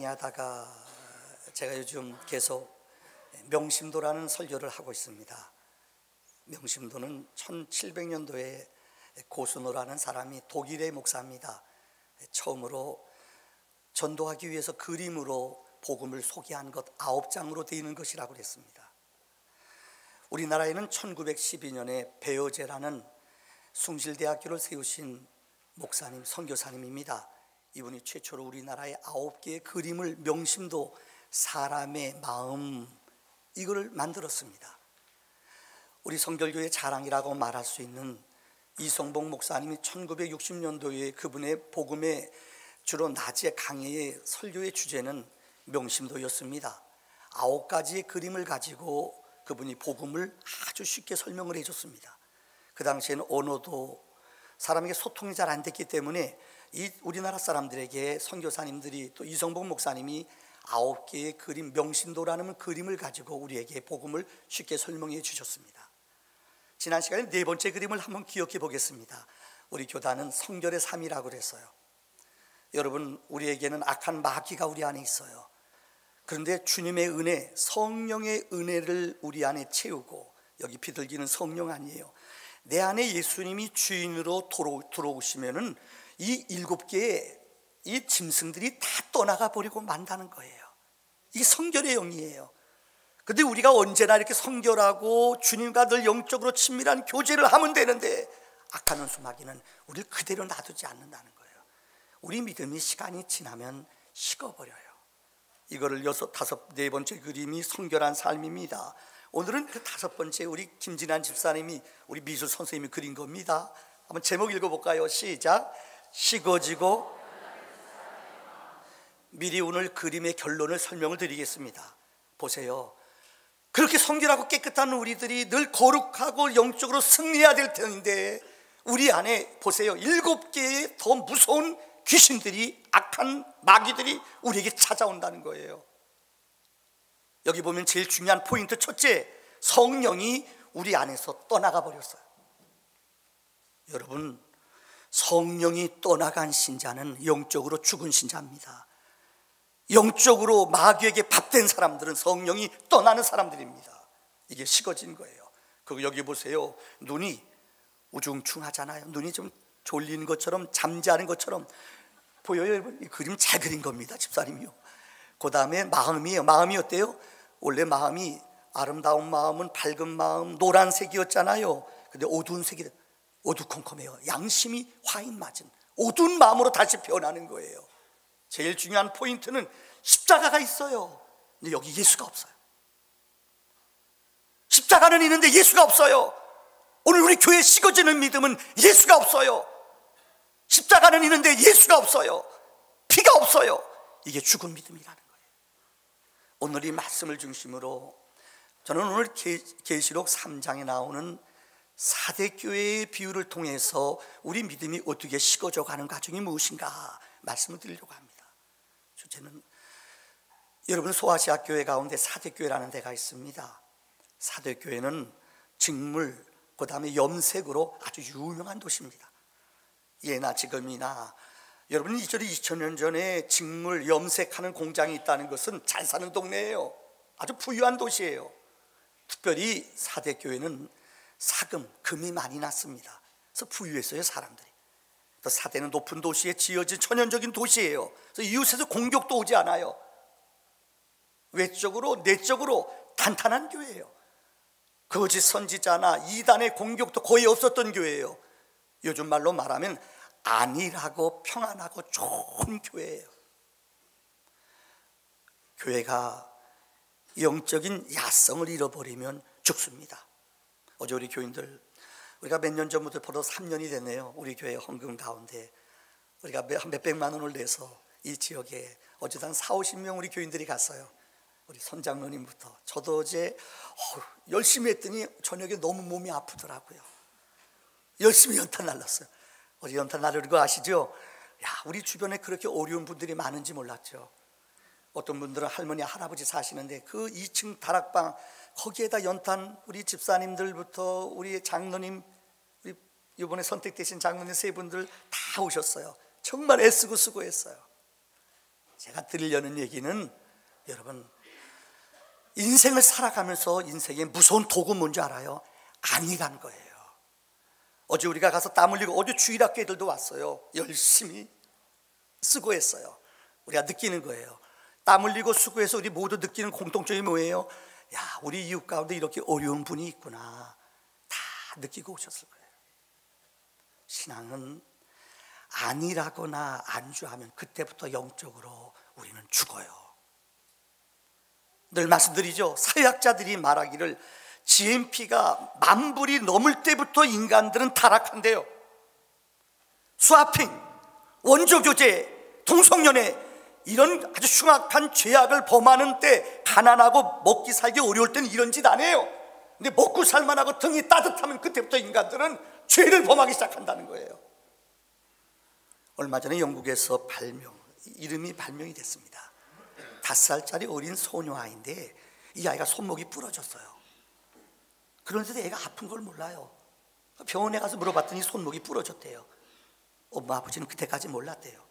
하다가 제가 요즘 계속 명심도라는 설교를 하고 있습니다. 명심도는 1700년도에 고수노라는 사람이 독일의 목사입니다. 처음으로 전도하기 위해서 그림으로 복음을 소개한 것 9장으로 되어 있는 것이라고 그랬습니다. 우리나라에는 1912년에 배어제라는 숭실대학교를 세우신 목사님, 선교사님입니다. 이분이 최초로 우리나라의 9개의 그림을 명심도, 사람의 마음, 이걸 만들었습니다. 우리 성결교의 자랑이라고 말할 수 있는 이성복 목사님이 1960년도에 그분의 복음의 주로 낮에 강해의 설교의 주제는 명심도였습니다. 9가지의 그림을 가지고 그분이 복음을 아주 쉽게 설명을 해줬습니다. 그 당시에는 언어도 사람에게 소통이 잘 안 됐기 때문에 이 우리나라 사람들에게 선교사님들이 또 이성복 목사님이 9개의 그림, 명심도라는 그림을 가지고 우리에게 복음을 쉽게 설명해 주셨습니다. 지난 시간에 4번째 그림을 한번 기억해 보겠습니다. 우리 교단은 성결의 삶이라고 그랬어요. 여러분, 우리에게는 악한 마귀가 우리 안에 있어요. 그런데 주님의 은혜, 성령의 은혜를 우리 안에 채우고, 여기 비둘기는 성령 아니에요. 내 안에 예수님이 주인으로 들어오시면은 이 7개의 이 짐승들이 다 떠나가 버리고 만다는 거예요. 이게 성결의 영이에요. 근데 우리가 언제나 이렇게 성결하고 주님과 늘 영적으로 친밀한 교제를 하면 되는데 악한 원수 마귀는 우리를 그대로 놔두지 않는다는 거예요. 우리 믿음이 시간이 지나면 식어버려요. 이거를 4번째 그림이 성결한 삶입니다. 오늘은 그 5번째 우리 김진환 집사님이, 우리 미술 선생님이 그린 겁니다. 한번 제목 읽어볼까요? 시작. 식어지고. 미리 오늘 그림의 결론을 설명을 드리겠습니다. 보세요. 그렇게 성결하고 깨끗한 우리들이 늘 거룩하고 영적으로 승리해야 될 텐데 우리 안에 보세요. 7개의 더 무서운 귀신들이, 악한 마귀들이 우리에게 찾아온다는 거예요. 여기 보면 제일 중요한 포인트 첫째, 성령이 우리 안에서 떠나가 버렸어요. 여러분, 성령이 떠나간 신자는 영적으로 죽은 신자입니다. 영적으로 마귀에게 밥된 사람들은 성령이 떠나는 사람들입니다. 이게 식어진 거예요. 그리고 여기 보세요. 눈이 우중충하잖아요. 눈이 좀 졸리는 것처럼, 잠자는 것처럼 보여요. 이 그림 잘 그린 겁니다, 집사님이요. 그 다음에 마음이에요. 마음이 어때요? 원래 마음이, 아름다운 마음은 밝은 마음, 노란색이었잖아요. 근데 어두운 색이, 어두컴컴해요. 양심이 화인 맞은 어두운 마음으로 다시 변하는 거예요. 제일 중요한 포인트는 십자가가 있어요. 근데 여기 예수가 없어요. 십자가는 있는데 예수가 없어요. 오늘 우리 교회 식어지는 믿음은 예수가 없어요. 십자가는 있는데 예수가 없어요. 피가 없어요. 이게 죽은 믿음이라는 거예요. 오늘 이 말씀을 중심으로 저는 오늘 계시록 3장에 나오는 4대 교회의 비유를 통해서 우리 믿음이 어떻게 식어져 가는 과정이 무엇인가 말씀을 드리려고 합니다. 주제는, 여러분, 소아시아 교회 가운데 4대 교회라는 데가 있습니다. 4대 교회는 직물, 그 다음에 염색으로 아주 유명한 도시입니다. 예나 지금이나 여러분, 이전에 2000년 전에 직물 염색하는 공장이 있다는 것은 잘 사는 동네예요. 아주 부유한 도시예요. 특별히 4대 교회는 사금, 금이 많이 났습니다. 그래서 부유했어요, 사람들이. 또 4대는 높은 도시에 지어진 천연적인 도시예요. 그래서 이웃에서 공격도 오지 않아요. 외적으로 내적으로 탄탄한 교회예요. 거짓 선지자나 이단의 공격도 거의 없었던 교회예요. 요즘 말로 말하면 안일하고 평안하고 좋은 교회예요. 교회가 영적인 야성을 잃어버리면 죽습니다. 어제 우리 교인들, 우리가 몇 년 전부터 벌써 3년이 됐네요. 우리 교회 헌금 가운데 우리가 몇백만 원을 내서 이 지역에 어제도 한 40-50명 우리 교인들이 갔어요. 우리 선장로님부터. 저도 어제 열심히 했더니 저녁에 너무 몸이 아프더라고요. 열심히 연탄 날랐어요. 어제 연탄 나르는 거 아시죠? 우리 주변에 그렇게 어려운 분들이 많은지 몰랐죠. 어떤 분들은 할머니, 할아버지 사시는데 그 2층 다락방, 거기에다 연탄, 우리 집사님들부터 우리 장로님, 우리 이번에 선택되신 장로님 3분들 다 오셨어요. 정말 애쓰고 수고했어요. 제가 드리려는 얘기는 여러분, 인생을 살아가면서 인생의 무서운 도구 뭔지 알아요? 안일한 거예요. 어제 우리가 가서 땀 흘리고, 어제 주일학교 애들도 왔어요. 열심히 수고했어요. 우리가 느끼는 거예요. 땀 흘리고 수고해서 우리 모두 느끼는 공통점이 뭐예요? 야, 우리 이웃 가운데 이렇게 어려운 분이 있구나, 다 느끼고 오셨을 거예요. 신앙은 안일하거나 안주하면 그때부터 영적으로 우리는 죽어요. 늘 말씀드리죠. 사회학자들이 말하기를 GNP가 10,000불이 넘을 때부터 인간들은 타락한대요. 스와핑, 원조교제, 동성연애, 이런 아주 흉악한 죄악을 범하는 때, 가난하고 먹기 살기 어려울 때는 이런 짓 안 해요. 근데 먹고 살만하고 등이 따뜻하면 그때부터 인간들은 죄를 범하기 시작한다는 거예요. 얼마 전에 영국에서 이름이 발명이 됐습니다. 5살짜리 어린 소녀 아이인데, 이 아이가 손목이 부러졌어요. 그런데도 애가 아픈 걸 몰라요. 병원에 가서 물어봤더니 손목이 부러졌대요. 엄마 아버지는 그때까지 몰랐대요.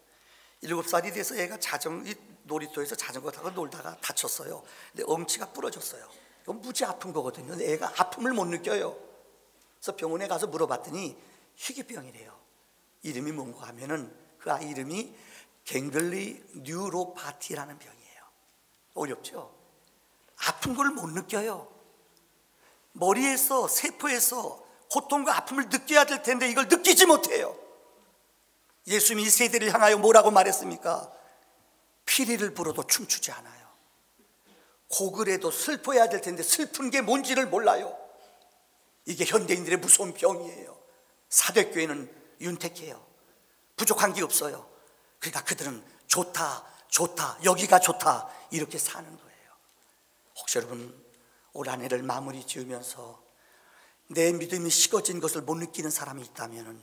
7살이 돼서 애가 놀이터에서 자전거 타고 놀다가 다쳤어요. 근데 엉치가 부러졌어요. 이건 무지 아픈 거거든요. 근데 애가 아픔을 못 느껴요. 그래서 병원에 가서 물어봤더니 희귀병이래요. 이름이 뭔가 하면은 그 아이 이름이 갱글리 뉴로파티라는 병이에요. 어렵죠? 아픈 걸 못 느껴요. 머리에서, 세포에서 고통과 아픔을 느껴야 될 텐데 이걸 느끼지 못해요. 예수님이 이 세대를 향하여 뭐라고 말했습니까? 피리를 불어도 춤추지 않아요. 고글해도 슬퍼해야 될 텐데 슬픈 게 뭔지를 몰라요. 이게 현대인들의 무서운 병이에요. 사대교회는 윤택해요. 부족한 게 없어요. 그러니까 그들은 좋다, 여기가 좋다, 이렇게 사는 거예요. 혹시 여러분 올 한 해를 마무리 지으면서 내 믿음이 식어진 것을 못 느끼는 사람이 있다면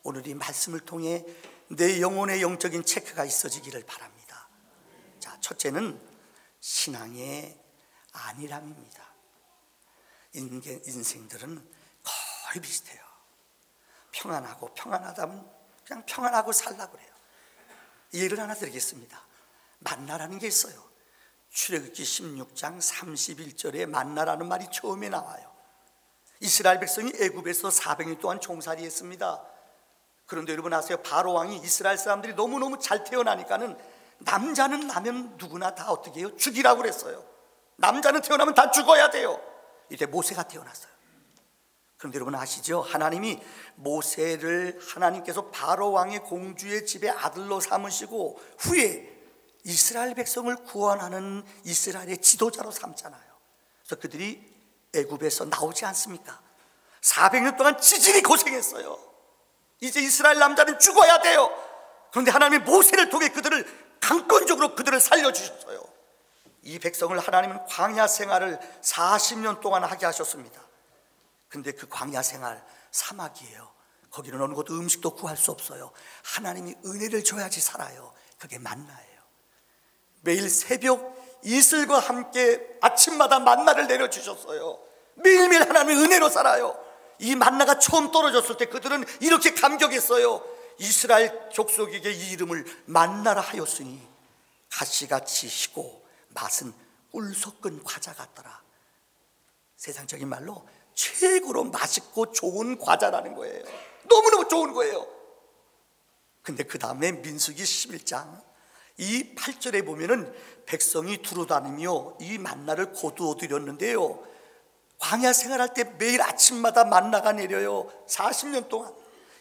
오늘 이 말씀을 통해 내 영혼의 영적인 체크가 있어지기를 바랍니다. 자, 첫째는 신앙의 안일함입니다. 인생들은 거의 비슷해요. 평안하다면 그냥 평안하고 살라고 그래요. 예를 하나 드리겠습니다. 만나라는 게 있어요. 출애굽기 16장 31절에 만나라는 말이 처음에 나와요. 이스라엘 백성이 애굽에서 400년 동안 종살이했습니다. 그런데 여러분 아세요? 바로 왕이 이스라엘 사람들이 너무너무 잘 태어나니까는 남자는 나면 누구나 다 어떻게 해요? 죽이라고 그랬어요. 남자는 태어나면 다 죽어야 돼요. 이때 모세가 태어났어요. 그런데 여러분 아시죠? 하나님이 모세를 하나님께서 바로 왕의 공주의 집에 아들로 삼으시고 후에 이스라엘 백성을 구원하는 이스라엘의 지도자로 삼잖아요. 그래서 그들이 애굽에서 나오지 않습니까? 400년 동안 지질이 고생했어요. 이제 이스라엘 남자는 죽어야 돼요. 그런데 하나님이 모세를 통해 강권적으로 그들을 살려주셨어요. 이 백성을 하나님은 광야 생활을 40년 동안 하게 하셨습니다. 근데 그 광야 생활 사막이에요. 거기는 어느 곳 음식도 구할 수 없어요. 하나님이 은혜를 줘야지 살아요. 그게 만나예요. 매일 새벽 이슬과 함께 아침마다 만나를 내려주셨어요. 매일매일 하나님의 은혜로 살아요. 이 만나가 처음 떨어졌을 때 그들은 이렇게 감격했어요. 이스라엘 족속에게 이 이름을 만나라 하였으니 가시같이 시고 맛은 꿀 섞은 과자 같더라. 세상적인 말로 최고로 맛있고 좋은 과자라는 거예요. 너무너무 좋은 거예요. 근데 그 다음에 민수기 11장 이 8절에 보면은 백성이 두루다니며 이 만나를 거두어 드렸는데요, 광야 생활할 때 매일 아침마다 만나가 내려요. 40년 동안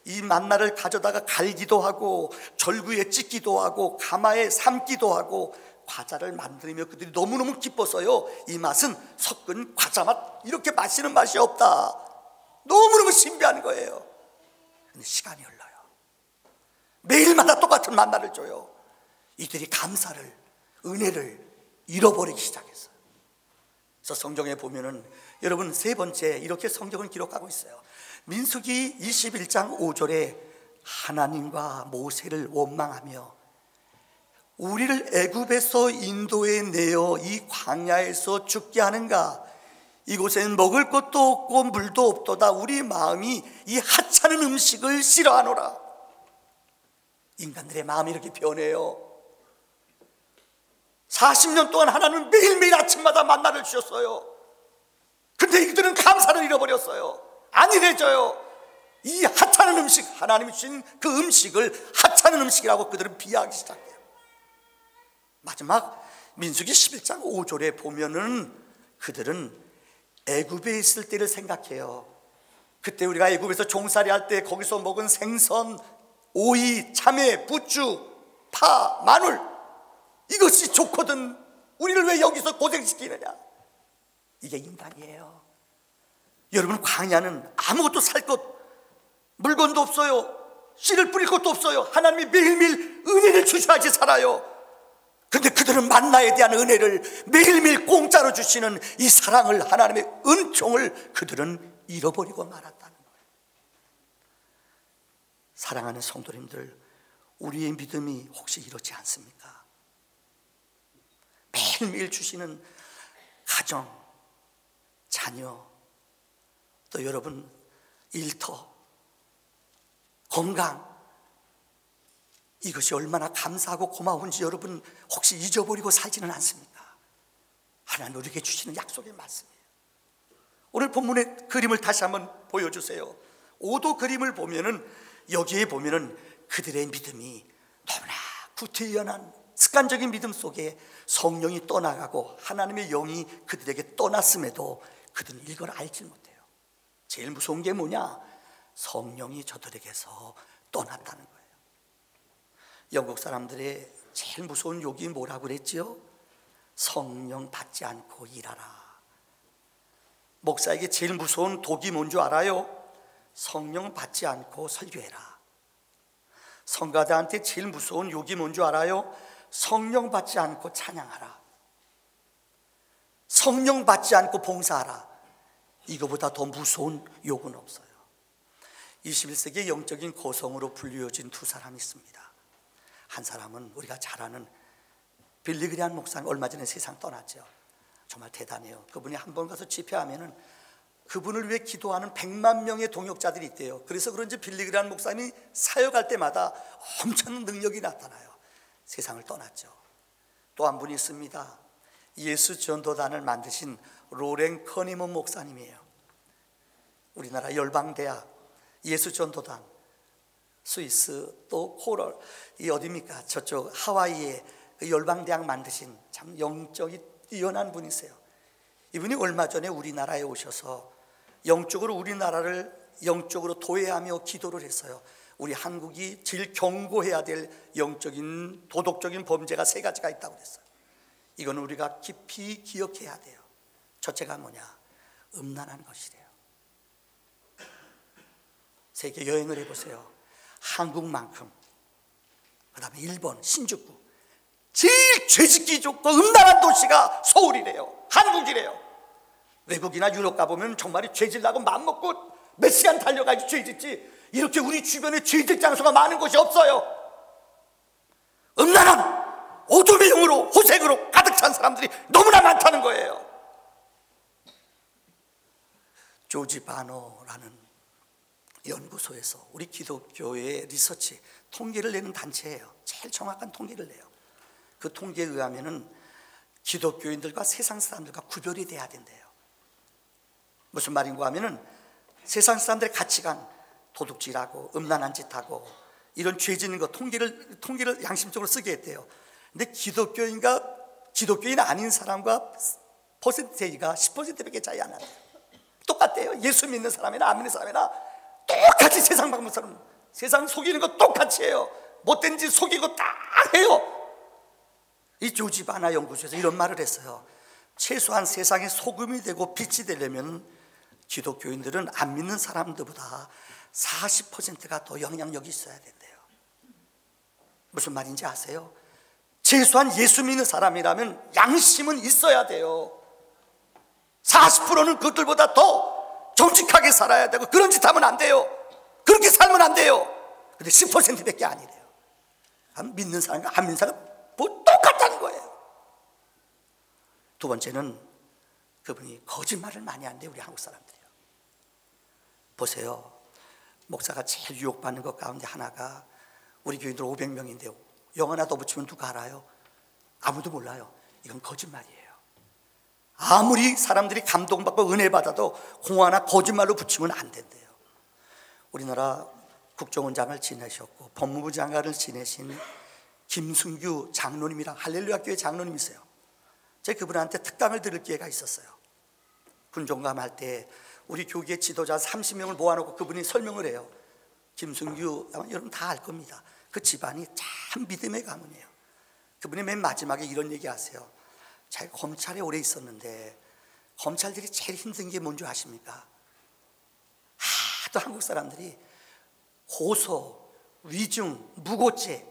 이 만나를 가져다가 갈기도 하고 절구에 찢기도 하고 가마에 삶기도 하고 과자를 만들며 그들이 너무너무 기뻐서요, 이 맛은 섞은 과자 맛, 이렇게 마시는 맛이 없다. 너무너무 신비한 거예요. 근데 시간이 흘러요. 매일마다 똑같은 만나를 줘요. 이들이 감사를, 은혜를 잃어버리기 시작했어요. 그래서 성경에 보면은 여러분 세 번째 이렇게 성경을 기록하고 있어요. 민수기 21장 5절에 하나님과 모세를 원망하며 우리를 애굽에서 인도해 내어 이 광야에서 죽게 하는가? 이곳엔 먹을 것도 없고 물도 없도다. 우리 마음이 이 하찮은 음식을 싫어하노라. 인간들의 마음이 이렇게 변해요. 40년 동안 하나님은 매일매일 아침마다 만나를 주셨어요. 근데 이들은 감사를 잃어버렸어요. 안 일해져요. 이 하찮은 음식, 하나님이 주신 그 음식을 하찮은 음식이라고 그들은 비하하기 시작해요. 마지막 민수기 11장 5절에 보면은 그들은 애굽에 있을 때를 생각해요. 그때 우리가 애굽에서 종살이 할 때 거기서 먹은 생선, 오이, 참외, 부추, 파, 마늘, 이것이 좋거든 우리를 왜 여기서 고생시키느냐. 이게 인간이에요. 여러분, 광야는 아무것도 살 것, 물건도 없어요. 씨를 뿌릴 것도 없어요. 하나님이 매일매일 은혜를 주셔야지 살아요. 근데 그들은 만나에 대한 은혜를 매일매일 공짜로 주시는 이 사랑을, 하나님의 은총을 그들은 잃어버리고 말았다는 거예요. 사랑하는 성도님들, 우리의 믿음이 혹시 이렇지 않습니까? 매일매일 주시는 가정, 자녀, 또 여러분 일터, 건강, 이것이 얼마나 감사하고 고마운지 여러분 혹시 잊어버리고 살지는 않습니까? 하나님 우리에게 주시는 약속의 말씀이에요. 오늘 본문의 그림을 다시 한번 보여주세요. 5도 그림을 보면은 여기에 보면은 그들의 믿음이 너무나 구태연한 습관적인 믿음 속에 성령이 떠나가고 하나님의 영이 그들에게 떠났음에도 그들은 이걸 알지 못해요. 제일 무서운 게 뭐냐? 성령이 저들에게서 떠났다는 거예요. 영국 사람들의 제일 무서운 욕이 뭐라고 그랬지요? 성령 받지 않고 일하라. 목사에게 제일 무서운 독이 뭔 줄 알아요? 성령 받지 않고 설교해라. 성가대한테 제일 무서운 욕이 뭔 줄 알아요? 성령 받지 않고 찬양하라. 성령 받지 않고 봉사하라. 이거보다 더 무서운 욕은 없어요. 21세기의 영적인 고성으로 불리워진 두 사람이 있습니다. 한 사람은 우리가 잘 아는 빌리그리안 목사님, 얼마 전에 세상 떠났죠. 정말 대단해요. 그분이 한 번 가서 집회하면은 그분을 위해 기도하는 100만 명의 동역자들이 있대요. 그래서 그런지 빌리그리안 목사님이 사역할 때마다 엄청난 능력이 나타나요. 세상을 떠났죠. 또 한 분이 있습니다. 예수 전도단을 만드신 로렌 커니먼 목사님이에요. 우리나라 열방대학, 예수 전도단, 스위스, 또 코럴, 이 어디입니까? 저쪽 하와이에 그 열방대학 만드신 참 영적이 뛰어난 분이세요. 이분이 얼마 전에 우리나라에 오셔서 영적으로 우리나라를 영적으로 도회하며 기도를 했어요. 우리 한국이 제일 경고해야 될 영적인 도덕적인 범죄가 3가지가 있다고 그랬어요. 이건 우리가 깊이 기억해야 돼요. 첫째가 뭐냐? 음란한 것이래요. 세계 여행을 해보세요. 한국만큼, 그 다음에 일본, 신주쿠, 제일 죄짓기 좋고 음란한 도시가 서울이래요. 한국이래요. 외국이나 유럽 가보면 정말 죄질라고 맘먹고 몇 시간 달려가지 죄짓지, 이렇게 우리 주변에 죄질 장소가 많은 곳이 없어요. 음란한 어둠의 영으로, 호색으로 가득 찬 사람들이 너무나 많다는 거예요. 조지 바노라는 연구소에서 우리 기독교의 리서치, 통계를 내는 단체예요. 제일 정확한 통계를 내요. 그 통계에 의하면은 기독교인들과 세상 사람들과 구별이 돼야 된대요. 무슨 말인가 하면은 세상 사람들의 가치관, 도둑질하고 음란한 짓하고 이런 죄 짓는 거 통계를 양심적으로 쓰게 했대요. 근데 기독교인 아닌 사람과 퍼센테이지가 10%밖에 차이 안 나요. 똑같대요. 예수 믿는 사람이나 안 믿는 사람이나 똑같이 세상 방법처럼 세상 속이는 거 똑같이 해요. 못된 짓 속이고 다 해요. 이 조지 바나 연구소에서 이런 말을 했어요. 최소한 세상에 소금이 되고 빛이 되려면 기독교인들은 안 믿는 사람들보다 40%가 더 영향력이 있어야 된대요. 무슨 말인지 아세요? 최소한 예수 믿는 사람이라면 양심은 있어야 돼요. 40%는 그들보다 더 정직하게 살아야 되고 그런 짓 하면 안 돼요. 그렇게 살면 안 돼요. 근데 10%밖에 아니래요. 믿는 사람과 안 믿는 사람 뭐 똑같다는 거예요. 두 번째는 그분이 거짓말을 많이 한대요. 우리 한국 사람들이요. 보세요. 목사가 제일 유혹받는 것 가운데 하나가 우리 교인들 500명인데요. 영 하나 더 붙이면 누가 알아요? 아무도 몰라요. 이건 거짓말이에요. 아무리 사람들이 감동받고 은혜 받아도 공 하나 거짓말로 붙이면 안 된대요. 우리나라 국정원장을 지내셨고 법무부 장관을 지내신 김순규 장로님이랑 할렐루야 교회 장로님이세요. 제가 그분한테 특강을 들을 기회가 있었어요. 군종감 할 때 우리 교계 지도자 30명을 모아놓고 그분이 설명을 해요. 김순규, 여러분 다 알 겁니다. 그 집안이 참 믿음의 가문이에요. 그분이 맨 마지막에 이런 얘기 하세요. 자기가 검찰에 오래 있었는데 검찰들이 제일 힘든 게 뭔지 아십니까? 하도 한국 사람들이 고소, 위증, 무고죄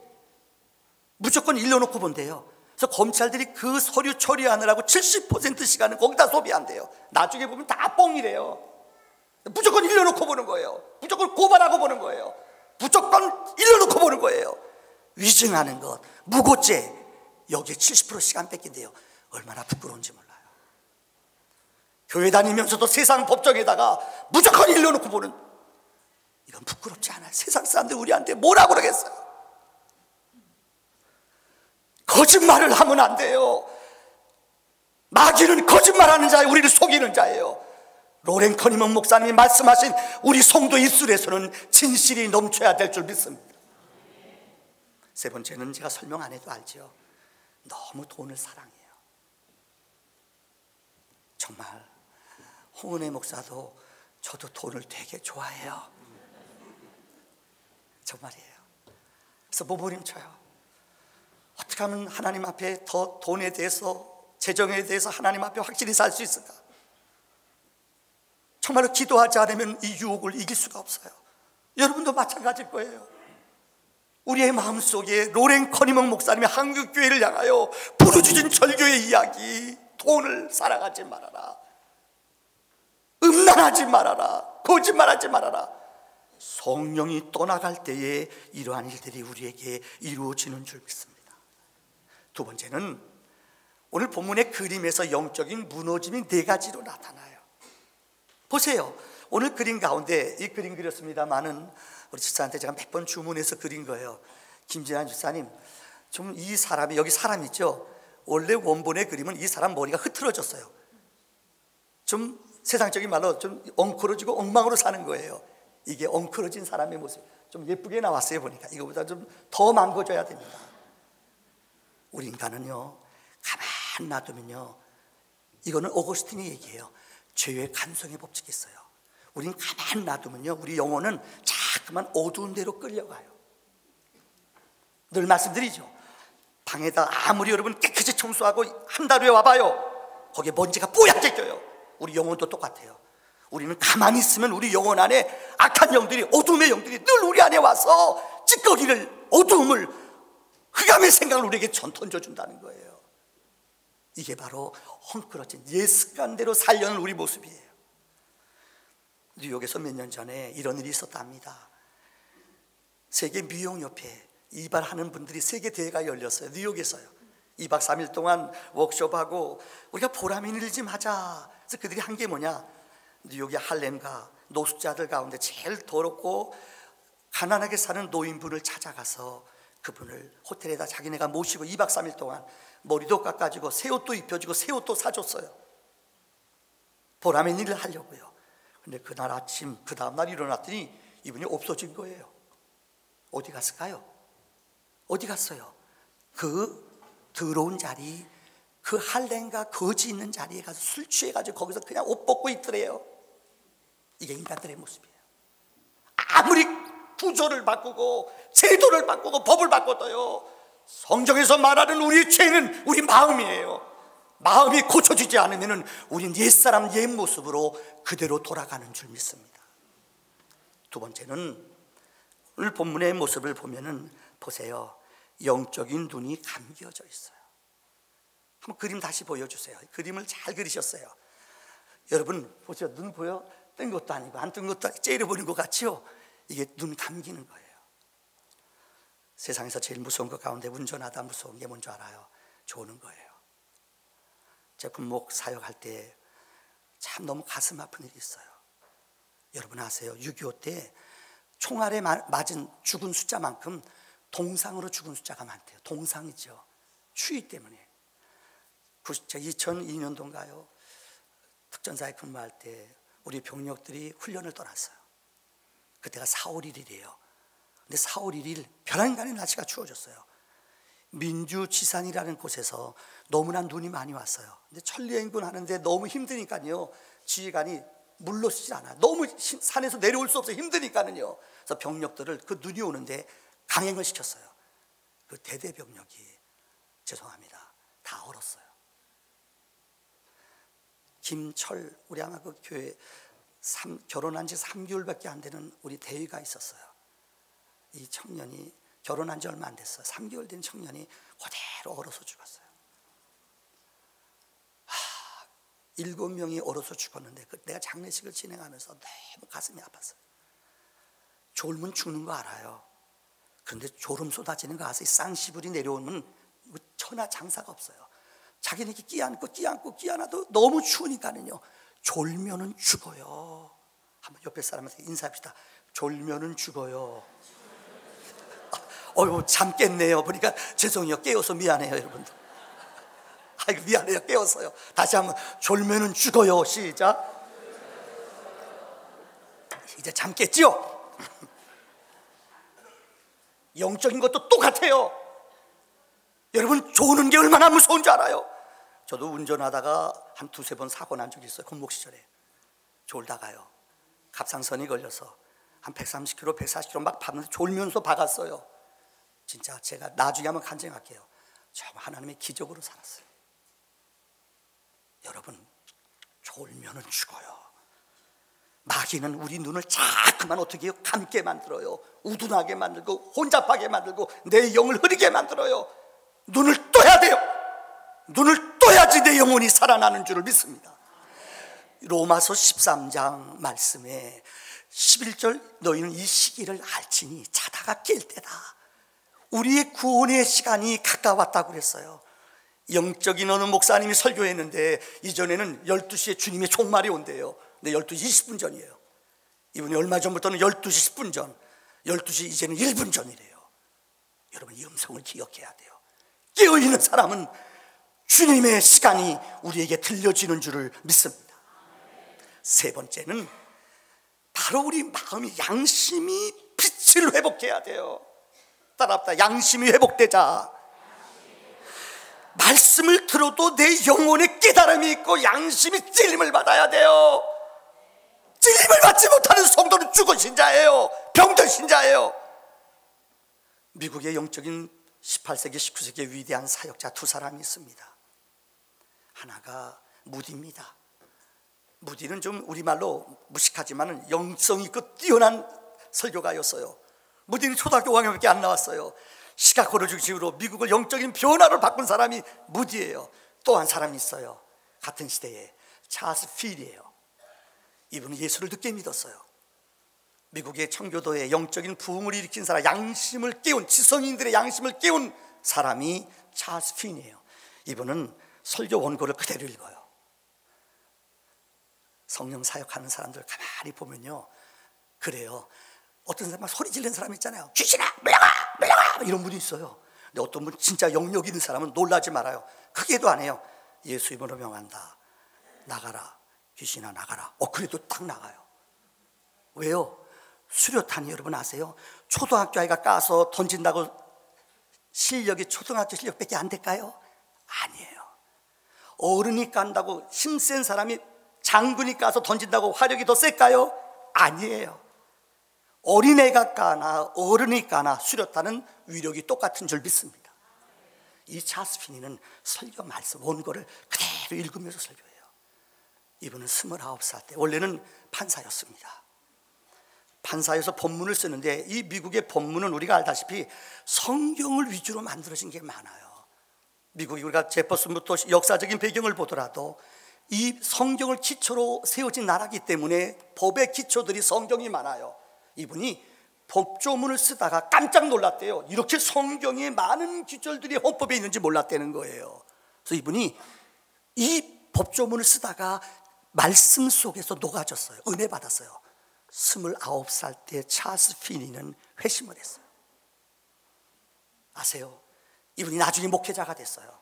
무조건 일러놓고 본대요. 그래서 검찰들이 그 서류 처리하느라고 70% 시간은 거기다 소비한대요. 나중에 보면 다 뻥이래요. 무조건 일러놓고 보는 거예요. 무조건 고발하고 보는 거예요. 무조건 일러놓고 보는 거예요. 위증하는 것, 무고죄, 여기에 70% 시간 뺏긴대요. 얼마나 부끄러운지 몰라요. 교회 다니면서도 세상 법정에다가 무조건 일러놓고 보는, 이건 부끄럽지 않아요. 세상 사람들 우리한테 뭐라 그러겠어요. 거짓말을 하면 안 돼요. 마귀는 거짓말하는 자예요. 우리를 속이는 자예요. 로렌 커니먼 목사님이 말씀하신 우리 성도 입술에서는 진실이 넘쳐야 될 줄 믿습니다. 세 번째는 제가 설명 안 해도 알죠. 너무 돈을 사랑해요. 정말 홍은혜 목사도 저도 돈을 되게 좋아해요. 정말이에요. 그래서 몸부림쳐요. 어떻게 하면 하나님 앞에 더 돈에 대해서, 재정에 대해서 하나님 앞에 확실히 살 수 있을까? 정말로 기도하지 않으면 이 유혹을 이길 수가 없어요. 여러분도 마찬가지일 거예요. 우리의 마음속에 로렌 커니먼 목사님의 한국교회를 향하여 부르짖은 절교의 이야기, 돈을 사랑하지 말아라, 음란하지 말아라, 거짓말하지 말아라. 성령이 떠나갈 때에 이러한 일들이 우리에게 이루어지는 줄 믿습니다. 두 번째는 오늘 본문의 그림에서 영적인 무너짐이 네 가지로 나타나요. 보세요. 오늘 그림 가운데 이 그림 그렸습니다만은 우리 집사한테 제가 몇 번 주문해서 그린 거예요. 김진환 집사님, 좀 이 사람이, 여기 사람 있죠? 원래 원본의 그림은 이 사람 머리가 흐트러졌어요. 좀 세상적인 말로 좀 엉클어지고 엉망으로 사는 거예요. 이게 엉클어진 사람의 모습, 좀 예쁘게 나왔어요. 보니까 이거보다 좀 더 망가져야 됩니다. 우리 인간은요, 가만 놔두면요, 이거는 오거스틴이 얘기해요. 죄의 간성의 법칙이 있어요. 우린 가만 놔두면요, 우리 영혼은 자꾸만 어두운 데로 끌려가요. 늘 말씀드리죠. 방에다 아무리 여러분 깨끗이 청소하고 한 달 후에 와봐요, 거기에 먼지가 뽀얗게 껴요. 우리 영혼도 똑같아요. 우리는 가만히 있으면 우리 영혼 안에 악한 영들이, 어둠의 영들이 늘 우리 안에 와서 찌꺼기를, 어둠을, 흑암의 생각을 우리에게 던져준다는 거예요. 이게 바로 헝클어진 옛 습관대로 살려는 우리 모습이에요. 뉴욕에서 몇 년 전에 이런 일이 있었답니다. 세계 미용협회 이발하는 분들이 세계 대회가 열렸어요. 뉴욕에서요. 2박 3일 동안 워크숍하고 우리가 보람 있는 일 좀 하자. 그래서 그들이 한 게 뭐냐, 뉴욕의 할렘가 노숙자들 가운데 제일 더럽고 가난하게 사는 노인분을 찾아가서 그분을 호텔에다 자기네가 모시고 2박 3일 동안 머리도 깎아주고 새 옷도 입혀주고 새 옷도 사줬어요. 보람 있는 일을 하려고요. 근데 그날 아침, 그 다음날 일어났더니 이분이 없어진 거예요. 어디 갔을까요? 어디 갔어요? 그 더러운 자리, 그 할렘가 거지 있는 자리에 가서 술 취해가지고 거기서 그냥 옷 벗고 있더래요. 이게 인간들의 모습이에요. 아무리 구조를 바꾸고 제도를 바꾸고 법을 바꿔도요, 성경에서 말하는 우리의 죄는 우리 마음이에요. 마음이 고쳐지지 않으면 우린 옛사람 옛 모습으로 그대로 돌아가는 줄 믿습니다. 두 번째는 오늘 본문의 모습을 보면은 보세요. 영적인 눈이 감겨져 있어요. 한번 그림 다시 보여주세요. 그림을 잘 그리셨어요. 여러분 보세요. 눈 보여? 뜬 것도 아니고 안 뜬 것도 아니고 째려보는 것 같죠? 이게 눈 감기는 거예요. 세상에서 제일 무서운 것 가운데 운전하다 무서운 게 뭔지 알아요? 조는 거예요. 제가 군목 사역할 때 참 너무 가슴 아픈 일이 있어요. 여러분 아세요? 6.25 때 총알에 맞은 죽은 숫자만큼 동상으로 죽은 숫자가 많대요. 동상이죠. 추위 때문에. 2002년도인가요? 특전사에 근무할 때 우리 병력들이 훈련을 떠났어요. 그때가 4월 1일이에요. 근데 4월 1일 벼랑간의 날씨가 추워졌어요. 민주지산이라는 곳에서 너무나 눈이 많이 왔어요. 근데 천리행군 하는데 너무 힘드니까요, 지휘관이 물러서지 않아요. 너무 산에서 내려올 수 없어요. 힘드니까는요. 그래서 병력들을 그 눈이 오는데 강행을 시켰어요. 그 대대병력이, 죄송합니다, 다 얼었어요. 김철, 우리 아마 그 교회 결혼한 지 3개월밖에 안 되는 우리 대위가 있었어요. 이 청년이 결혼한 지 얼마 안 됐어요. 3개월 된 청년이 그대로 얼어서 죽었어요. 7명이 얼어서 죽었는데 내가 장례식을 진행하면서 너무 가슴이 아팠어요. 졸면 죽는 거 알아요. 그런데 졸음 쏟아지는 거 아세요? 쌍시불이 내려오면 천하 장사가 없어요. 자기는 이렇게 끼안고 너무 추우니까는요, 졸면은 죽어요. 한번 옆에 사람한테 인사합시다. 졸면은 죽어요. 잠 깼네요. 그러니까 죄송해요. 깨워서 미안해요, 여러분들. 아이고, 미안해요. 깨웠어요. 다시 한번. 졸면은 죽어요. 시작. 이제 잠 깼죠? 영적인 것도 똑같아요. 여러분, 조는 게 얼마나 무서운 줄 알아요? 저도 운전하다가 한 2-3번 사고 난 적이 있어요. 군복 시절에. 졸다가요, 갑상선이 걸려서 한 130km, 140km 막 밟는데 졸면서 박았어요. 진짜 제가 나중에 한번 간증할게요. 정말 하나님의 기적으로 살았어요. 여러분, 졸면은 죽어요. 마귀는 우리 눈을 자꾸만 어떻게 해요? 감게 만들어요. 우둔하게 만들고 혼잡하게 만들고 내 영을 흐리게 만들어요. 눈을 떠야 돼요. 눈을 떠야지 내 영혼이 살아나는 줄을 믿습니다. 로마서 13장 말씀에 11절, 너희는 이 시기를 알지니 자다가 깰 때다. 우리의 구원의 시간이 가까웠다고 그랬어요. 영적인 어느 목사님이 설교했는데 이전에는 12시에 주님의 종말이 온대요. 근데 12시 20분 전이에요. 이분이 얼마 전부터는 12시 10분 전, 12시 이제는 1분 전이래요. 여러분, 이 음성을 기억해야 돼요. 깨어있는 사람은 주님의 시간이 우리에게 들려지는 줄을 믿습니다. 세 번째는 바로 우리 마음이, 양심이 빛을 회복해야 돼요. 따라합시다. 양심이 회복되자. 말씀을 들어도 내 영혼에 깨달음이 있고 양심이 찔림을 받아야 돼요. 찔림을 받지 못하는 성도는 죽은 신자예요. 병든 신자예요. 미국의 영적인 18세기, 19세기의 위대한 사역자 2사람이 있습니다. 하나가 무디입니다. 무디는 좀 우리말로 무식하지만 영성 있고 뛰어난 설교가였어요. 무디는 초등학교 5학년밖에 안 나왔어요. 시카고를 중심으로 미국을 영적인 변화를 바꾼 사람이 무디예요. 또 한 사람이 있어요. 같은 시대에 찰스 필이에요. 이분은 예수를 늦게 믿었어요. 미국의 청교도에 영적인 부흥을 일으킨 사람, 양심을 깨운, 지성인들의 양심을 깨운 사람이 찰스 필이에요. 이분은 설교 원고를 그대로 읽어요. 성령 사역하는 사람들 가만히 보면요, 그래요. 어떤 사람 막 소리 지르는 사람 있잖아요. 귀신아, 물러가, 물러가, 이런 분이 있어요. 근데 어떤 분 진짜 영역 있는 사람은 놀라지 말아요. 크게도 안 해요. 예수 이름으로 명한다. 나가라. 귀신아, 나가라. 그래도 딱 나가요. 왜요? 수류탄이 여러분 아세요? 초등학교 아이가 까서 던진다고 실력이 초등학교 실력밖에 안 될까요? 아니에요. 어른이 깐다고, 힘센 사람이 장군이 까서 던진다고 화력이 더 셀까요? 아니에요. 어린애가 까나 어른이 까나 수류탄은 위력이 똑같은 줄 믿습니다. 이 찰스 피니는 설교 말씀 원고를 그대로 읽으면서 설교해요. 이분은 29살 때 원래는 판사였습니다. 판사여서 법문을 쓰는데, 이 미국의 법문은 우리가 알다시피 성경을 위주로 만들어진 게 많아요. 미국이 우리가 제퍼슨부터 역사적인 배경을 보더라도 이 성경을 기초로 세워진 나라이기 때문에 법의 기초들이 성경이 많아요. 이분이 법조문을 쓰다가 깜짝 놀랐대요. 이렇게 성경에 많은 구절들이 헌법에 있는지 몰랐다는 거예요. 그래서 이분이 이 법조문을 쓰다가 말씀 속에서 녹아졌어요. 은혜 받았어요. 29살 때 찰스 피니는 회심을 했어요. 아세요? 이분이 나중에 목회자가 됐어요.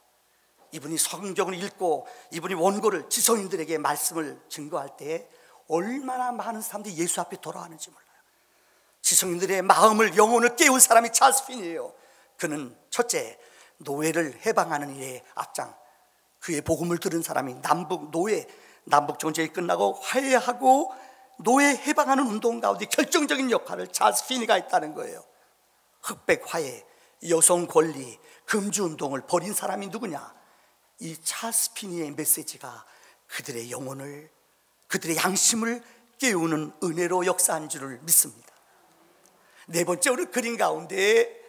이분이 성경을 읽고 이분이 원고를 지성인들에게 말씀을 증거할 때 얼마나 많은 사람들이 예수 앞에 돌아가는지 몰라요. 지성인들의 마음을, 영혼을 깨운 사람이 찰스 핀이에요. 그는 첫째, 노예를 해방하는 일에 앞장, 그의 복음을 들은 사람이 남북 전쟁이 끝나고 화해하고 노예 해방하는 운동 가운데 결정적인 역할을 찰스 핀이가 했다는 거예요. 흑백 화해, 여성 권리, 금주 운동을 벌인 사람이 누구냐? 이 찰스 핀이의 메시지가 그들의 영혼을, 그들의 양심을 깨우는 은혜로 역사한 줄을 믿습니다. 네 번째, 오늘 그림 가운데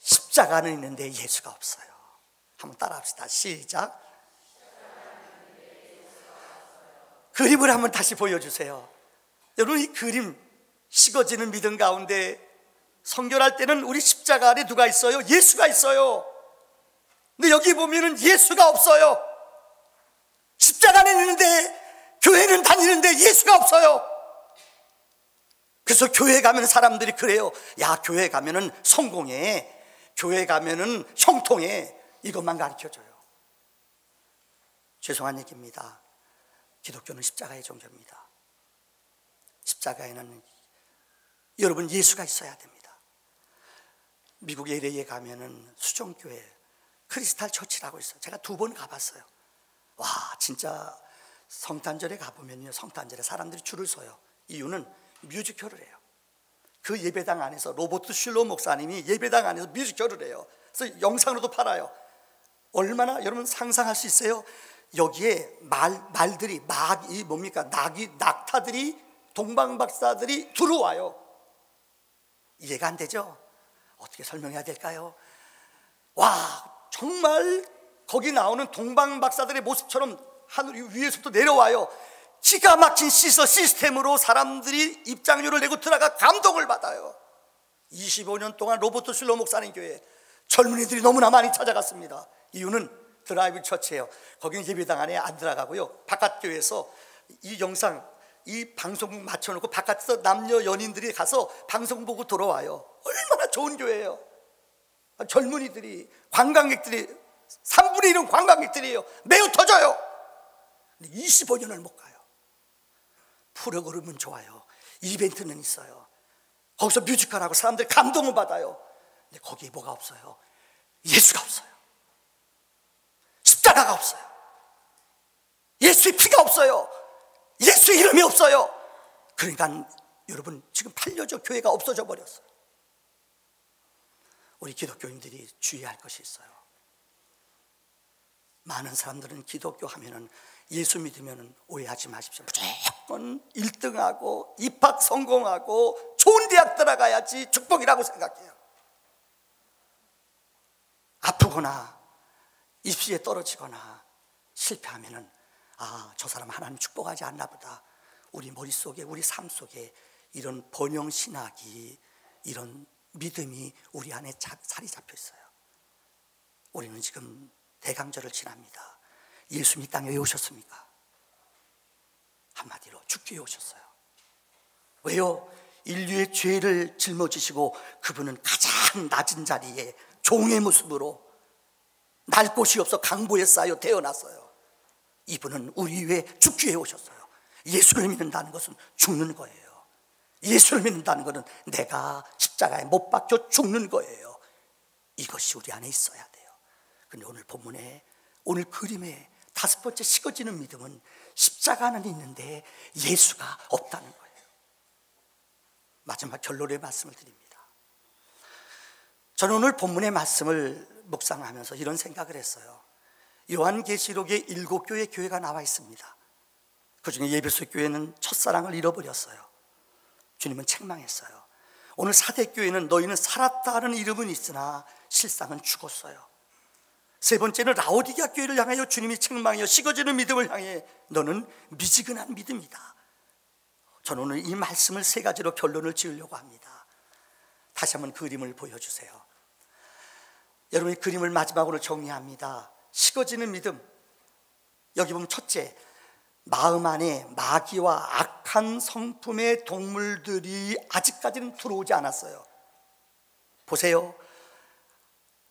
십자가는 있는데 예수가 없어요. 한번 따라 합시다. 시작. 그림을 한번 다시 보여주세요. 여러분, 이 그림, 식어지는 믿음 가운데 성결할 때는 우리 십자가 안에 누가 있어요? 예수가 있어요. 근데 여기 보면은 예수가 없어요. 십자가는 있는데 교회는 다니는데 예수가 없어요. 그래서 교회 가면 사람들이 그래요. 야, 교회 가면은 성공해, 교회 가면은 형통해, 이것만 가르쳐줘요. 죄송한 얘기입니다. 기독교는 십자가의 종교입니다. 십자가에는 여러분 예수가 있어야 됩니다. 미국 LA에 가면은 수종교회 크리스탈 처치라고 있어요. 제가 2번 가봤어요. 와, 진짜 성탄절에 가보면요, 성탄절에 사람들이 줄을 서요. 이유는 뮤지컬을 해요. 그 예배당 안에서 로버트 슐러 목사님이 예배당 안에서 뮤지컬을 해요. 그래서 영상으로도 팔아요. 얼마나 여러분 상상할 수 있어요? 여기에 말들이 낙타들이, 동방박사들이 들어와요. 이해가 안 되죠? 어떻게 설명해야 될까요? 와, 정말 거기 나오는 동방박사들의 모습처럼 하늘 위에서부터 내려와요. 기가 막힌 시스템으로 사람들이 입장료를 내고 들어가 감동을 받아요. 25년 동안 로버트 슐러 목사님 교회 젊은이들이 너무나 많이 찾아갔습니다. 이유는 드라이브 처치예요. 거기는 예배당 안에 안 들어가고요, 바깥 교회에서 이 영상, 이 방송국 맞춰놓고 바깥에서 남녀 연인들이 가서 방송 보고 돌아와요. 얼마나 좋은 교회예요. 젊은이들이, 관광객들이, 3분의 1은 관광객들이에요. 매우 터져요. 근데 25년을 못 가요. 프로그램은 좋아요. 이벤트는 있어요. 거기서 뮤지컬하고 사람들이 감동을 받아요. 근데 거기에 뭐가 없어요? 예수가 없어요. 십자가가 없어요. 예수의 피가 없어요. 예수의 이름이 없어요. 그러니까 여러분, 지금 8년째 교회가 없어져 버렸어요. 우리 기독교인들이 주의할 것이 있어요. 많은 사람들은 기독교 하면은, 예수 믿으면 오해하지 마십시오, 무조건 1등하고 입학 성공하고 좋은 대학 들어가야지 축복이라고 생각해요. 아프거나 입시에 떨어지거나 실패하면은, 아, 저 사람 하나님 축복하지 않나 보다. 우리 머릿속에, 우리 삶 속에 이런 번영신학이, 이런 믿음이 우리 안에 자리 잡혀 있어요. 우리는 지금 대강절을 지납니다. 예수님 이 땅에 왜 오셨습니까? 한마디로 죽기 위해 오셨어요. 왜요? 인류의 죄를 짊어지시고 그분은 가장 낮은 자리에 종의 모습으로 날 곳이 없어 강보에 쌓여 태어났어요. 이분은 우리 위해 죽기 위해 오셨어요. 예수를 믿는다는 것은 죽는 거예요. 예수를 믿는다는 것은 내가 십자가에 못 박혀 죽는 거예요. 이것이 우리 안에 있어야 돼요. 근데 오늘 본문에, 오늘 그림에 5번째 식어지는 믿음은 십자가는 있는데 예수가 없다는 거예요. 마지막 결론의 말씀을 드립니다. 저는 오늘 본문의 말씀을 묵상하면서 이런 생각을 했어요. 요한계시록에 7교회 교회가 나와 있습니다. 그 중에 예배소 교회는 첫사랑을 잃어버렸어요. 주님은 책망했어요. 오늘 사대교회는 너희는 살았다는 이름은 있으나 실상은 죽었어요. 세 번째는 라오디게아 교회를 향하여 주님이 책망하여 식어지는 믿음을 향해 너는 미지근한 믿음이다. 저는 오늘 이 말씀을 3가지로 결론을 지으려고 합니다. 다시 한번 그림을 보여주세요. 여러분이 그림을 마지막으로 정리합니다. 식어지는 믿음, 여기 보면 첫째, 마음 안에 마귀와 악한 성품의 동물들이 아직까지는 들어오지 않았어요. 보세요,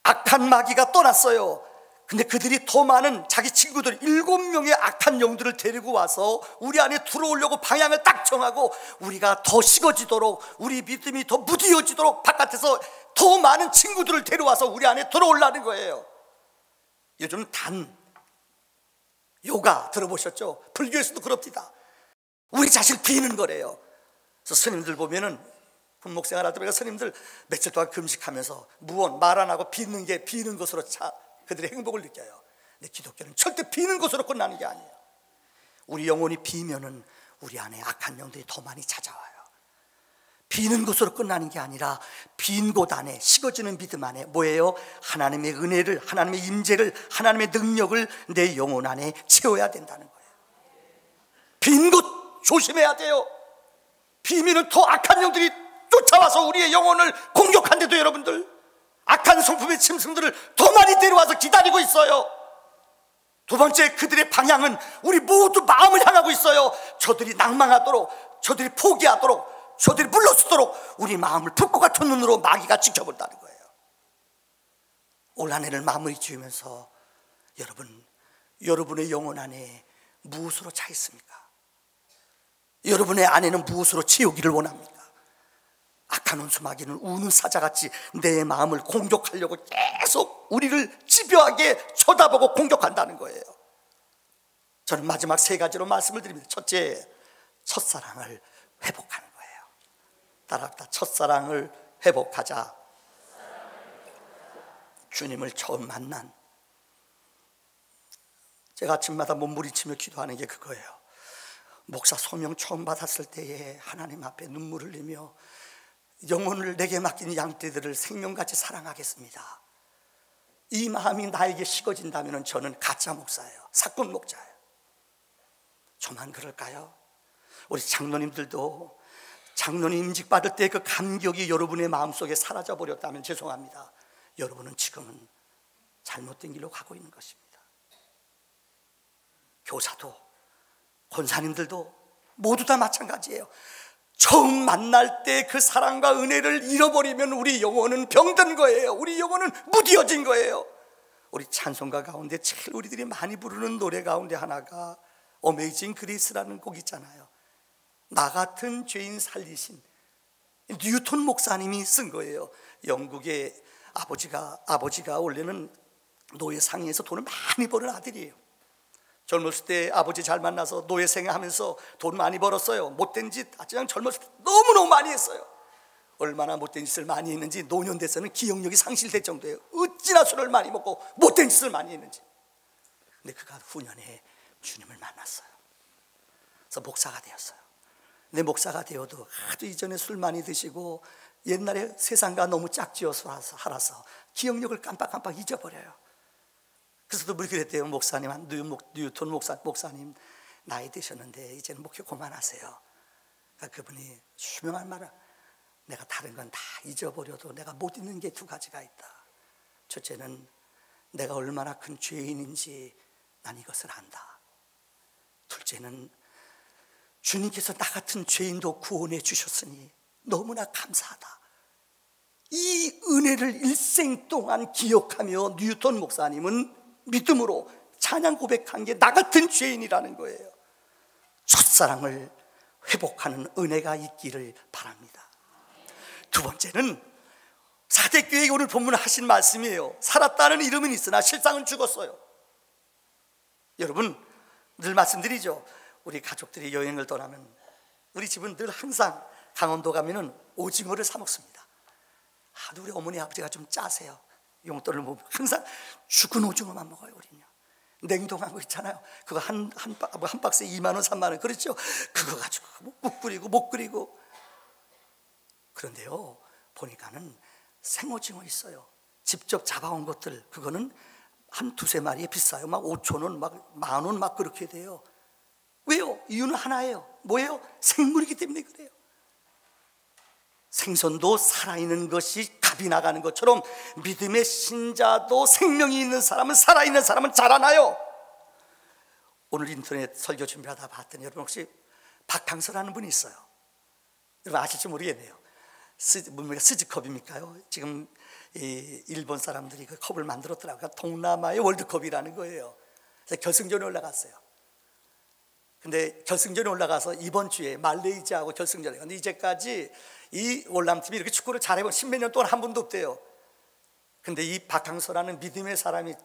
악한 마귀가 떠났어요. 근데 그들이 더 많은 자기 친구들 7명의 악한 영들을 데리고 와서 우리 안에 들어오려고 방향을 딱 정하고 우리가 더 식어지도록, 우리 믿음이 더 무디어지도록 바깥에서 더 많은 친구들을 데려와서 우리 안에 들어오려는 거예요. 요즘 요가 들어보셨죠? 불교에서도 그럽니다. 우리 자신을 비는 거래요. 그래서 스님들 보면은 군목생활 할 때 보니까 스님들 며칠 동안 금식하면서 무언 말 안 하고 비는 것으로 그들의 행복을 느껴요. 근데 기독교는 절대 비는 것으로 끝나는 게 아니에요. 우리 영혼이 비면은 우리 안에 악한 영들이 더 많이 찾아와요. 비는 것으로 끝나는 게 아니라 빈 곳 안에, 식어지는 믿음 안에 뭐예요? 하나님의 은혜를, 하나님의 임재를, 하나님의 능력을 내 영혼 안에 채워야 된다는 거예요. 빈 곳 조심해야 돼요. 비면은 더 악한 영들이 쫓아와서 우리의 영혼을 공격한데도 여러분들, 악한 성품의 짐승들을 더 많이 데려와서 기다리고 있어요. 두 번째, 그들의 방향은 우리 모두 마음을 향하고 있어요. 저들이 낭망하도록, 저들이 포기하도록, 저들이 물러서도록 우리 마음을 불꽃 같은 눈으로 마귀가 지켜본다는 거예요. 올 한 해를 마무리 지으면서 여러분의 영혼 안에 무엇으로 차 있습니까? 여러분의 안에는 무엇으로 채우기를 원합니까? 악한 원수 마귀는 우는 사자같이 내 마음을 공격하려고 계속 우리를 집요하게 쳐다보고 공격한다는 거예요. 저는 마지막 3가지로 말씀을 드립니다. 첫째, 첫사랑을 회복하는 거예요. 따라합니다. 첫사랑을 회복하자. 주님을 처음 만난, 제가 아침마다 몸부림치며 기도하는 게 그거예요. 목사 소명 처음 받았을 때에 하나님 앞에 눈물을 흘리며 영혼을 내게 맡긴 양떼들을 생명같이 사랑하겠습니다. 이 마음이 나에게 식어진다면 저는 가짜 목사예요. 사건 목자예요. 저만 그럴까요? 우리 장로님들도 장로님 임직 받을 때 그 감격이 여러분의 마음속에 사라져 버렸다면 죄송합니다. 여러분은 지금은 잘못된 길로 가고 있는 것입니다. 교사도 권사님들도 모두 다 마찬가지예요. 처음 만날 때 그 사랑과 은혜를 잃어버리면 우리 영혼은 병든 거예요. 우리 영혼은 무디어진 거예요. 우리 찬송가 가운데 제일 우리들이 많이 부르는 노래 가운데 하나가 어메이징 그레이스라는 곡 있잖아요. 나 같은 죄인 살리신 뉴턴 목사님이 쓴 거예요. 영국의 아버지가 원래는 노예 상에서 돈을 많이 버는 아들이에요. 젊었을 때 아버지 잘 만나서 노예 생활하면서 돈 많이 벌었어요. 못된 짓 그냥 젊었을 때 너무너무 많이 했어요. 얼마나 못된 짓을 많이 했는지 노년 돼서는 기억력이 상실될 정도예요. 어찌나 술을 많이 먹고 못된 짓을 많이 했는지. 근데 그가 후년에 주님을 만났어요. 그래서 목사가 되었어요. 근데 목사가 되어도 하도 이전에 술 많이 드시고 옛날에 세상과 너무 짝지어서 살아서 기억력을 깜빡깜빡 잊어버려요. 그래서 또 그랬대요. 목사님, 뉴턴 목사님 나이 드셨는데 이제는 목회 그만하세요. 그러니까 그분이 유명한 말은, 내가 다른 건 다 잊어버려도 내가 못 잊는 게 2가지가 있다. 첫째는 내가 얼마나 큰 죄인인지 난 이것을 안다. 둘째는 주님께서 나 같은 죄인도 구원해 주셨으니 너무나 감사하다. 이 은혜를 일생 동안 기억하며 뉴턴 목사님은 믿음으로 찬양 고백한 게 나 같은 죄인이라는 거예요. 첫사랑을 회복하는 은혜가 있기를 바랍니다. 두 번째는 사대교회 오늘 본문 하신 말씀이에요. 살았다는 이름은 있으나 실상은 죽었어요. 여러분 늘 말씀드리죠. 우리 가족들이 여행을 떠나면 우리 집은 늘 항상 강원도 가면은 오징어를 사 먹습니다. 우리 어머니 아버지가 좀 짜세요. 용돈을 못 항상 죽은 오징어만 먹어요. 우리는요. 냉동한 거 있잖아요. 그거 한 박스에 2만 원, 3만 원 그렇죠. 그거 가지고 국 끓이고 못 끓이고. 그런데요 보니까는 생오징어 있어요. 직접 잡아온 것들 그거는 한 2-3마리에 비싸요. 막 5,000원, 막 10,000원 막 그렇게 돼요. 왜요? 이유는 하나예요. 뭐예요? 생물이기 때문에 그래요. 생선도 살아있는 것이 값이 나가는 것처럼 믿음의 신자도 생명이 있는 사람은, 살아있는 사람은 자라나요. 오늘 인터넷 설교 준비하다 봤더니 여러분 혹시 박항서라는 분이 있어요. 여러분 아실지 모르겠네요. 스즈컵입니까요? 지금 이 일본 사람들이 그 컵을 만들었더라고요. 동남아의 월드컵이라는 거예요. 그래서 결승전에 올라갔어요. 근데 결승전에 올라가서 이번 주에 말레이시아하고 결승전에, 근데 이제까지 이 월남팀이 이렇게 축구를 잘해본 십몇 년 동안 한 번도 없대요. 근데 이 박항서라는 믿음의 사람이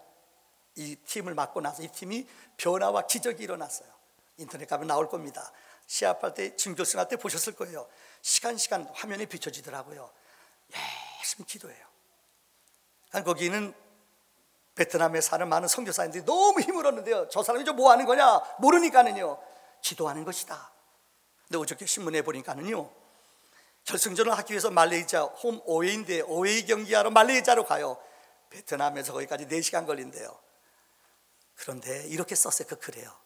이 팀을 맡고 나서 이 팀이 변화와 기적이 일어났어요. 인터넷 가면 나올 겁니다. 시합할 때, 준결승할 때 보셨을 거예요. 시간 화면이 비춰지더라고요. 열심히 기도해요. 거기는 베트남에 사는 많은 선교사님들이 너무 힘을 얻는데요. 저 사람이 뭐 하는 거냐 모르니까는요, 기도하는 것이다. 근데 어저께 신문에 보니까는요, 결승전을 하기 위해서 말레이시아 홈 어웨이인데 어웨이 경기하러 말레이시아로 가요. 베트남에서 거기까지 4시간 걸린대요. 그런데 이렇게 썼어요. 그 글에요.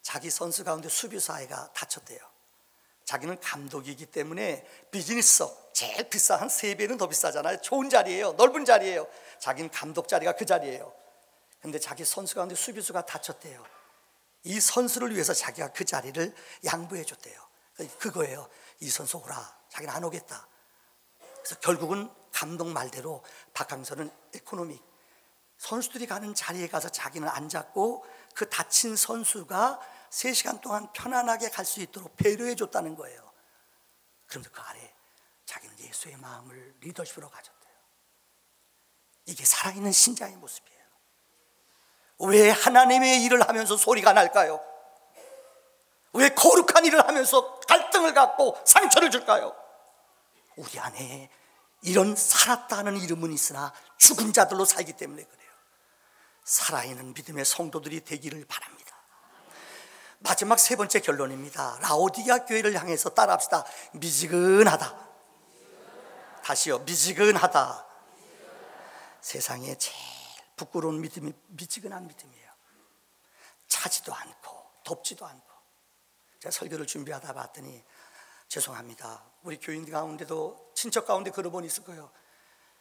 자기 선수 가운데 수비수 아이가 다쳤대요. 자기는 감독이기 때문에 비즈니스석 제일 비싼 한 3배는 더 비싸잖아요. 좋은 자리예요. 넓은 자리예요. 자기는 감독 자리가 그 자리예요. 근데 자기 선수 가운데 수비수가 다쳤대요. 이 선수를 위해서 자기가 그 자리를 양보해 줬대요. 그거예요. 이 선수 오라. 자기는 안 오겠다. 그래서 결국은 감독 말대로 박항서는 에코노믹, 선수들이 가는 자리에 가서 자기는 앉았고 그 다친 선수가 3시간 동안 편안하게 갈 수 있도록 배려해 줬다는 거예요. 그런데 그 아래 자기는 예수의 마음을 리더십으로 가졌대요. 이게 살아있는 신자의 모습이에요. 왜 하나님의 일을 하면서 소리가 날까요? 왜 거룩한 일을 하면서 갈등을 갖고 상처를 줄까요? 우리 안에 이런 살았다는 이름은 있으나 죽은 자들로 살기 때문에 그래요. 살아있는 믿음의 성도들이 되기를 바랍니다. 마지막 3번째 결론입니다. 라오디게아 교회를 향해서 따라합시다. 미지근하다. 다시요. 미지근하다. 세상에 제일 부끄러운 믿음이 미지근한 믿음이에요. 차지도 않고 덥지도 않고. 제가 설교를 준비하다 봤더니 죄송합니다. 우리 교인 가운데도 친척 가운데 그런 분이 있을 거예요.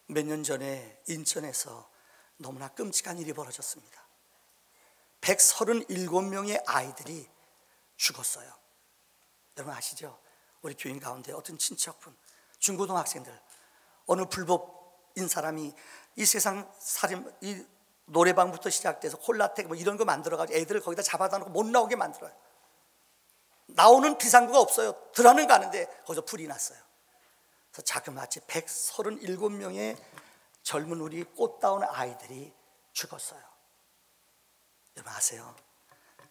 몇 년 전에 인천에서 너무나 끔찍한 일이 벌어졌습니다. 137명의 아이들이 죽었어요. 여러분 아시죠? 우리 교인 가운데 어떤 친척분, 중고등학생들, 어느 불법인 사람이 이 세상 살인, 이 노래방부터 시작돼서 콜라텍 뭐 이런 거 만들어가지고 애들을 거기다 잡아다 놓고 못 나오게 만들어요. 나오는 비상구가 없어요. 들어가는 가는데 거기서 불이 났어요. 그래서 자그마치 137명의 젊은 우리 꽃다운 아이들이 죽었어요. 여러분 아세요?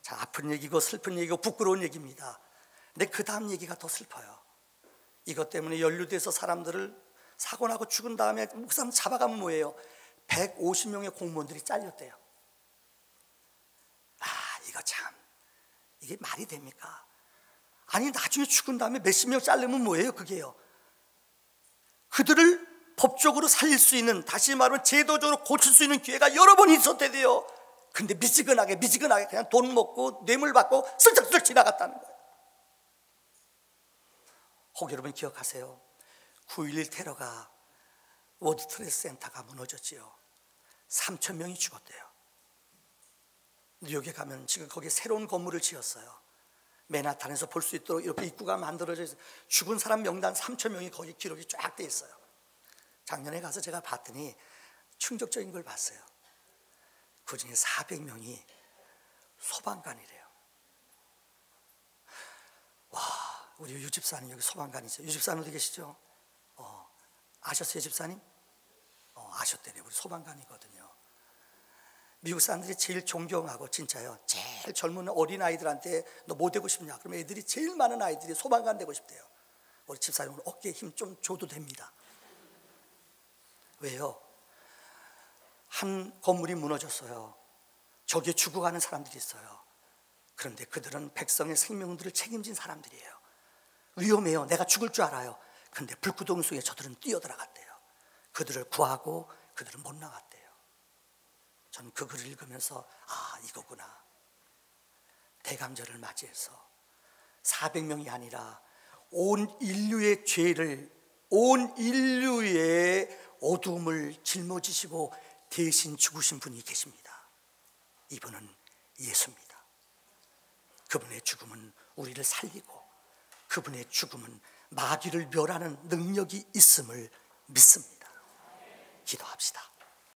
자, 아픈 얘기고 슬픈 얘기고 부끄러운 얘기입니다. 근데 그 다음 얘기가 더 슬퍼요. 이것 때문에 연루돼서 사람들을 사고 나고 죽은 다음에 목사님 잡아가면 뭐예요? 150명의 공무원들이 잘렸대요. 이거 참, 이게 말이 됩니까? 아니 나중에 죽은 다음에 몇십 명 자르면 뭐예요 그게요? 그들을 법적으로 살릴 수 있는, 다시 말하면 제도적으로 고칠 수 있는 기회가 여러 번 있었대요. 근데 미지근하게 그냥 돈 먹고 뇌물 받고 슬쩍슬쩍 지나갔다는 거예요. 혹 여러분 기억하세요? 9.11 테러가 워드 트레이드 센터가 무너졌지요. 3,000명이 죽었대요. 뉴욕에 가면 지금 거기에 새로운 건물을 지었어요. 맨하탄에서 볼 수 있도록 이렇게 입구가 만들어져 있어요. 죽은 사람 명단 3,000명이 거기 기록이 쫙 돼 있어요. 작년에 가서 제가 봤더니 충격적인 걸 봤어요. 그 중에 400명이 소방관이래요. 와, 우리 유 집사님 여기 소방관이죠. 유 집사님 어디 계시죠? 아셨어요, 집사님? 아셨대요. 우리 소방관이거든요. 미국 사람들이 제일 존경하고 진짜요, 제일 젊은 어린 아이들한테 너 뭐 되고 싶냐? 그러면 애들이 제일 많은 아이들이 소방관 되고 싶대요. 우리 집사님은 어깨에 힘 좀 줘도 됩니다. 왜요? 한 건물이 무너졌어요. 저기에 죽어가는 사람들이 있어요. 그런데 그들은 백성의 생명들을 책임진 사람들이에요. 위험해요. 내가 죽을 줄 알아요. 그런데 불구덩이 속에 저들은 뛰어들어갔대요. 그들을 구하고 그들은 못 나갔대요. 저는 그 글을 읽으면서 이거구나. 대감절을 맞이해서 400명이 아니라 온 인류의 죄를, 온 인류의 어둠을 짊어지시고 대신 죽으신 분이 계십니다. 이분은 예수입니다. 그분의 죽음은 우리를 살리고 그분의 죽음은 마귀를 멸하는 능력이 있음을 믿습니다.